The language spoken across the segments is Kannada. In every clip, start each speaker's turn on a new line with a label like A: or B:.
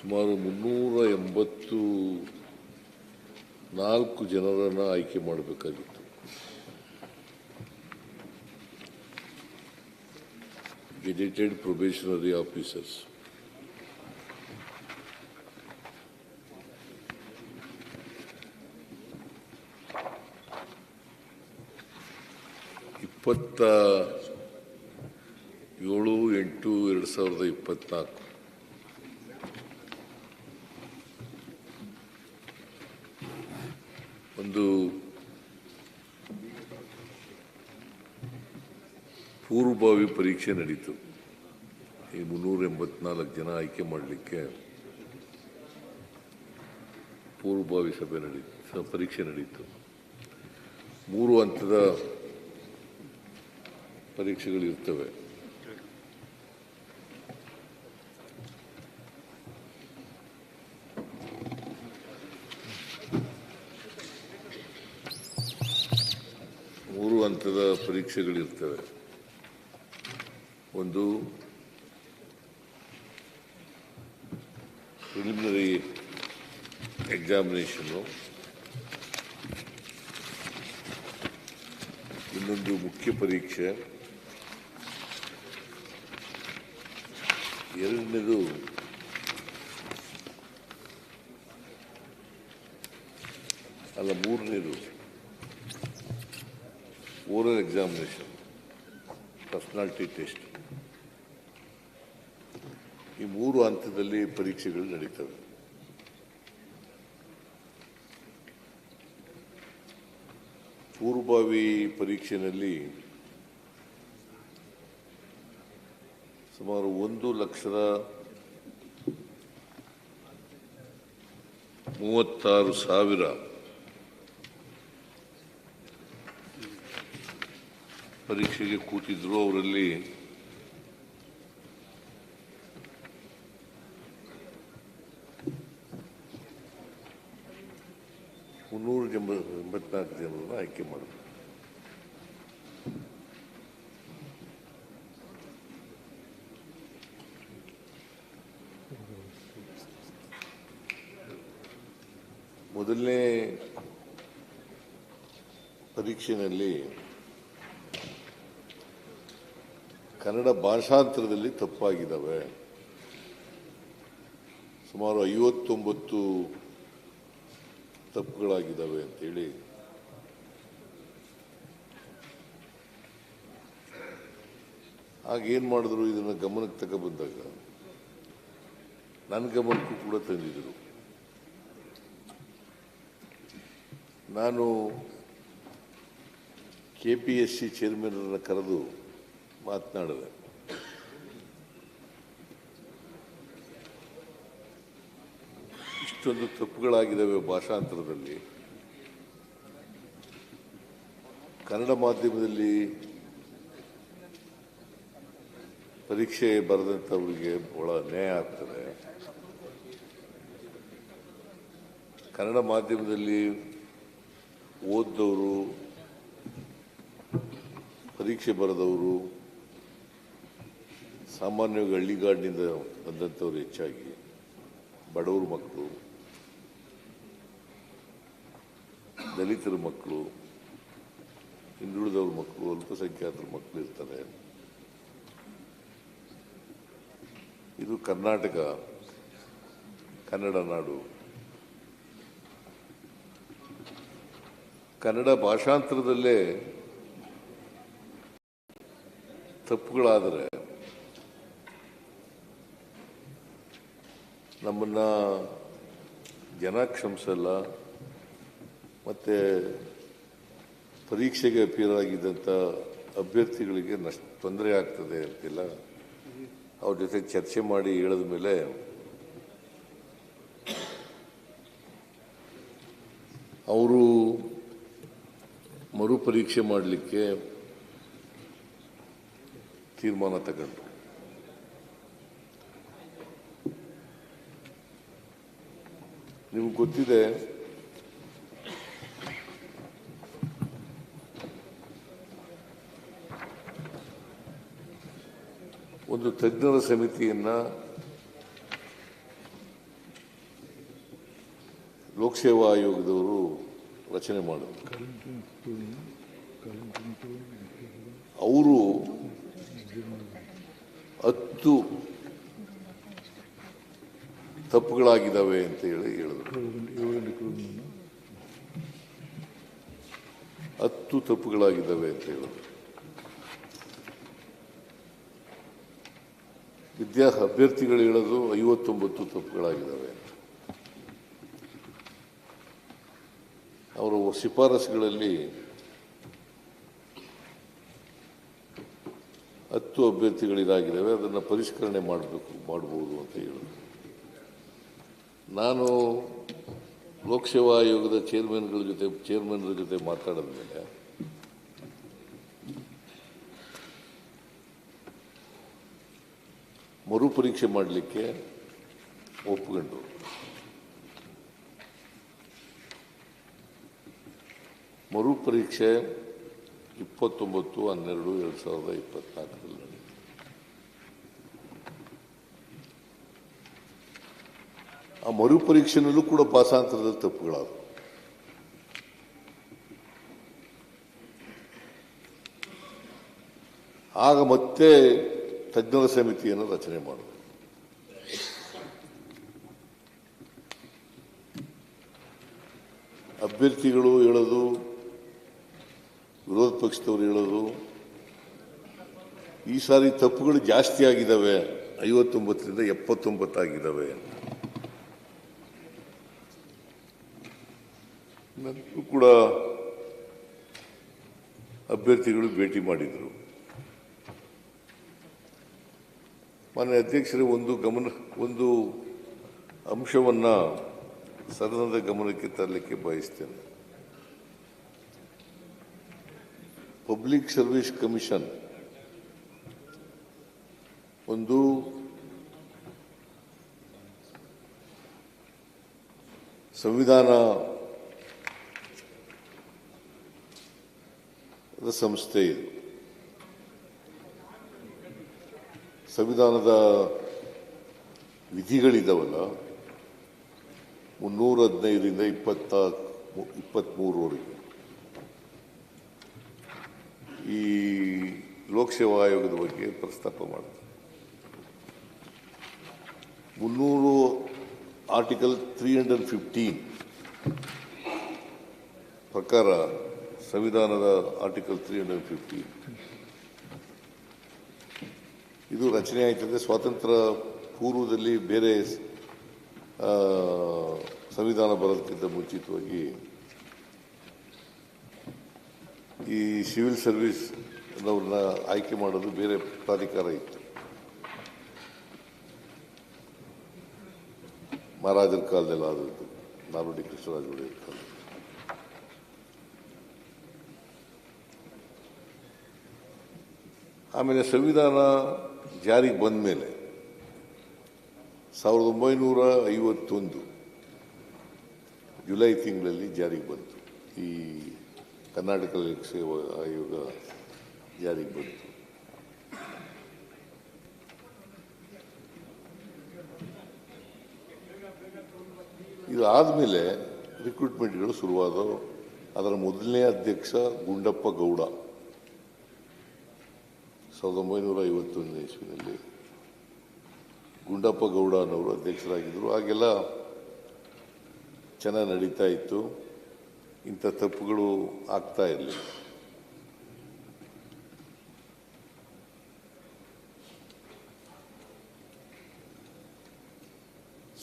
A: ಸುಮಾರು 384 ಜನರನ್ನು ಆಯ್ಕೆ ಮಾಡಬೇಕಾಗಿತ್ತು. Gazetted probationary officers. ಇಪ್ಪತ್ತ 7/8/2024 ಒಂದು ಪೂರ್ವಭಾವಿ ಪರೀಕ್ಷೆ ನಡೀತು. ಈ 384 ಜನ ಆಯ್ಕೆ ಮಾಡಲಿಕ್ಕೆ ಪೂರ್ವಭಾವಿ ಪರೀಕ್ಷೆ ನಡೀತು. 3 ಹಂತದ ಪರೀಕ್ಷೆಗಳಿರ್ತವೆ. ಒಂದು ಪ್ರಿಲಿಮಿನರಿ ಎಕ್ಸಾಮಿನೇಷನ್ನು, ಇನ್ನೊಂದು ಮುಖ್ಯ ಪರೀಕ್ಷೆ, ಎರಡನೇದು ಮೂರನೇದು ಓರಲ್ ಎಕ್ಸಾಮಿನೇಷನ್, ಪರ್ಸನಾಲಿಟಿ ಟೆಸ್ಟ್. ಈ 3 ಹಂತದಲ್ಲಿ ಪರೀಕ್ಷೆಗಳು ನಡೀತವೆ. ಪೂರ್ವಭಾವಿ ಪರೀಕ್ಷೆಯಲ್ಲಿ ಸುಮಾರು 1,36,000 ಪರೀಕ್ಷೆಗೆ ಕೂತಿದ್ರು. ಅವರಲ್ಲಿ 384 ಜನರನ್ನು ಆಯ್ಕೆ ಮಾಡಿದ್ರು. ಮೊದಲನೇ ಪರೀಕ್ಷೆಯಲ್ಲಿ ಕನ್ನಡ ಭಾಷಾಂತರದಲ್ಲಿ ತಪ್ಪಾಗಿದ್ದಾವೆ. ಸುಮಾರು 59 ತಪ್ಪುಗಳಾಗಿದ್ದಾವೆ ಅಂತೇಳಿ ಆಗೇನು ಮಾಡಿದ್ರು, ಇದನ್ನು ಗಮನಕ್ಕೆ ತಗೊಬಂದಾಗ ನನ್ನ ಗಮನಕ್ಕೂ ಕೂಡ ತಂದಿದ್ರು. ನಾನು KPSC ಚೇರ್ಮನ್ ಕರೆದು ಮಾತನಾಡಿದೆ. ಇಷ್ಟೊಂದು ತಪ್ಪುಗಳಾಗಿದ್ದಾವೆ ಭಾಷಾಂತರದಲ್ಲಿ. ಕನ್ನಡ ಮಾಧ್ಯಮದಲ್ಲಿ ಪರೀಕ್ಷೆ ಬರೆದಂಥವರಿಗೆ ಬಹಳ ಅನ್ಯಾಯ ಆಗ್ತದೆ. ಕನ್ನಡ ಮಾಧ್ಯಮದಲ್ಲಿ ಓದಿದವರು, ಪರೀಕ್ಷೆ ಬರೆದವರು ಸಾಮಾನ್ಯವಾಗಿ ಹಳ್ಳಿಗಾಡಿನಿಂದ ಬಂದಂಥವ್ರು ಹೆಚ್ಚಾಗಿ, ಬಡವರ ಮಕ್ಕಳು, ದಲಿತರ ಮಕ್ಕಳು, ಹಿಂದುಳಿದವ್ರ ಮಕ್ಕಳು, ಅಲ್ಪಸಂಖ್ಯಾತರ ಮಕ್ಕಳು ಇರ್ತಾರೆ. ಇದು ಕರ್ನಾಟಕ, ಕನ್ನಡ ನಾಡು. ಕನ್ನಡ ಭಾಷಾಂತರದಲ್ಲೇ ತಪ್ಪುಗಳಾದರೆ ನಮ್ಮನ್ನ ಜನ ಕ್ಷಮಿಸಲ್ಲ. ಮತ್ತು ಪರೀಕ್ಷೆಗೆ ಅಪಿಯರ್ ಆಗಿದ್ದಂಥ ಅಭ್ಯರ್ಥಿಗಳಿಗೆ ತೊಂದರೆ ಆಗ್ತದೆ ಅಂತೆಲ್ಲ ಅವ್ರ ಜೊತೆ ಚರ್ಚೆ ಮಾಡಿ ಹೇಳಿದ ಮೇಲೆ ಅವರು ಮರುಪರೀಕ್ಷೆ ಮಾಡಲಿಕ್ಕೆ ತೀರ್ಮಾನ ತಗೊಂಡ್ರು. ನಿಮ್ಗೆ ಗೊತ್ತಿದೆ, ಒಂದು ತಜ್ಞರ ಸಮಿತಿಯನ್ನ ಲೋಕಸೇವಾ ಆಯೋಗದವರು ರಚನೆ ಮಾಡಿದ್ರು. ಅವರು 10 ತಪ್ಪುಗಳಾಗಿದ್ದಾವೆ ಅಂತ ಹೇಳಿದ್ರು. 10 ತಪ್ಪುಗಳಾಗಿದ್ದಾವೆ ಅಂತ ಹೇಳಿದ್ರು. ಅಭ್ಯರ್ಥಿಗಳು ಹೇಳೋದು 59 ತಪ್ಪುಗಳಾಗಿದ್ದಾವೆ. ಅವರ ಶಿಫಾರಸುಗಳಲ್ಲಿ 10 ಅಭ್ಯರ್ಥಿಗಳಿದಾಗಿದ್ದಾವೆ, ಅದನ್ನು ಪರಿಷ್ಕರಣೆ ಮಾಡಬಹುದು ಅಂತ ಹೇಳಿದ್ರು. ನಾನು ಲೋಕಸೇವಾ ಆಯೋಗದ ಚೇರ್ಮನ್ರ ಜೊತೆ ಮಾತಾಡಿದ ಮೇಲೆ ಮರುಪರೀಕ್ಷೆ ಮಾಡಲಿಕ್ಕೆ ಒಪ್ಪಿಕೊಂಡ್ರು. ಮರುಪರೀಕ್ಷೆ 29/12/2024 ಆ ಮರುಪರೀಕ್ಷೆನಲ್ಲೂ ಕೂಡ ಭಾಷಾಂತರದಲ್ಲಿ ತಪ್ಪುಗಳಾದವು. ಆಗ ಮತ್ತೆ ತಜ್ಞರ ಸಮಿತಿಯನ್ನು ರಚನೆ ಮಾಡಿದ್ರು. ಅಭ್ಯರ್ಥಿಗಳು ಹೇಳೋದು, ವಿರೋಧ ಪಕ್ಷದವರು ಹೇಳೋದು, ಈ ಸಾರಿ ತಪ್ಪುಗಳು ಜಾಸ್ತಿ ಆಗಿದ್ದಾವೆ, 59ರಿಂದ 79 ಆಗಿದ್ದಾವೆ. ನನಗೂ ಕೂಡ ಅಭ್ಯರ್ಥಿಗಳು ಭೇಟಿ ಮಾಡಿದರು. ಮಾನ್ಯ ಅಧ್ಯಕ್ಷರೇ, ಒಂದು ಅಂಶವನ್ನು ಸದನದ ಗಮನಕ್ಕೆ ತರಲಿಕ್ಕೆ ಬಯಸ್ತೇನೆ. ಪಬ್ಲಿಕ್ ಸರ್ವಿಸ್ ಕಮಿಷನ್ ಒಂದು ಸಂವಿಧಾನದ ಸಂಸ್ಥೆ. ಇದು ಸಂವಿಧಾನದ ವಿಧಿಗಳಿದ್ದಾವಲ್ಲ, 315ರಿಂದ 23ವರೆಗೆ ಈ ಲೋಕಸೇವಾ ಆಯೋಗದ ಬಗ್ಗೆ ಪ್ರಸ್ತಾಪ ಮಾಡ್ತಾರೆ. 300 ಆರ್ಟಿಕಲ್ 315 ಪ್ರಕಾರ, ಸಂವಿಧಾನದ ಆರ್ಟಿಕಲ್ 315 ಇದು ರಚನೆ ಆಯ್ತದೆ. ಸ್ವಾತಂತ್ರ್ಯ ಪೂರ್ವದಲ್ಲಿ ಬೇರೆ ಸಂವಿಧಾನ ಬರೋದಕ್ಕಿಂತ ಮುಂಚಿತವಾಗಿ ಈ ಸಿವಿಲ್ ಸರ್ವಿಸ್ ಅವ್ರನ್ನ ಆಯ್ಕೆ ಮಾಡೋದು ಬೇರೆ ಪ್ರಾಧಿಕಾರ ಇತ್ತು. ಮಹಾರಾಜರ ಕಾಲದಲ್ಲಿ ಆದದ್ದು, ನಾಲ್ವಡಿ ಕೃಷ್ಣರಾಜ ಒಡೆಯರ್ ಕಾಲದಲ್ಲಿ. ಆಮೇಲೆ ಸಂವಿಧಾನ ಜಾರಿಗೆ ಬಂದ ಮೇಲೆ 1951 ಜುಲೈ ತಿಂಗಳಲ್ಲಿ ಜಾರಿಗೆ ಬಂತು. ಈ ಕರ್ನಾಟಕ ಲೋಕಸೇವಾ ಆಯೋಗ ಜಾರಿಗೆ ಬಂತು. ಇದು ಆದಮೇಲೆ ರಿಕ್ರೂಟ್ಮೆಂಟ್ಗಳು ಶುರುವಾದವು. ಅದರ ಮೊದಲನೇ ಅಧ್ಯಕ್ಷ ಗುಂಡಪ್ಪ ಗೌಡ 1951ನೇ ಇಸ್ವಿನಲ್ಲಿ ಗುಂಡಪ್ಪ ಗೌಡ ಅನ್ನೋರು ಅಧ್ಯಕ್ಷರಾಗಿದ್ದರು. ಆಗೆಲ್ಲ ಚೆನ್ನಾಗಿ ನಡೀತಾ ಇತ್ತು, ಇಂಥ ತಪ್ಪುಗಳು ಆಗ್ತಾ ಇರಲಿಲ್ಲ.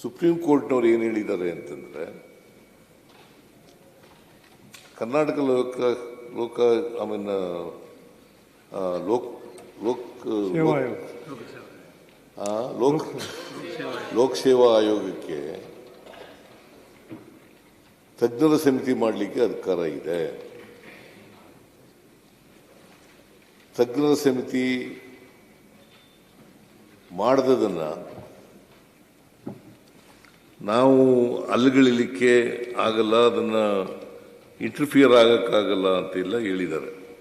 A: ಸುಪ್ರೀಂ ಕೋರ್ಟ್ನವ್ರು ಏನು ಹೇಳಿದ್ದಾರೆ ಅಂತಂದ್ರೆ, ಕರ್ನಾಟಕ ಲೋಕಸೇವಾ ಆಯೋಗಕ್ಕೆ ತಜ್ಞರ ಸಮಿತಿ ಮಾಡಲಿಕ್ಕೆ ಅಧಿಕಾರ ಇದೆ. ತಜ್ಞರ ಸಮಿತಿ ಮಾಡದನ್ನ ನಾವು ಅಲ್ಲಗಳಿಲಿಕ್ಕೆ ಆಗಲ್ಲ, ಅದನ್ನು ಇಂಟರ್ಫಿಯರ್ ಆಗಕ್ಕಾಗಲ್ಲ ಅಂತೆಲ್ಲ ಹೇಳಿದ್ದಾರೆ.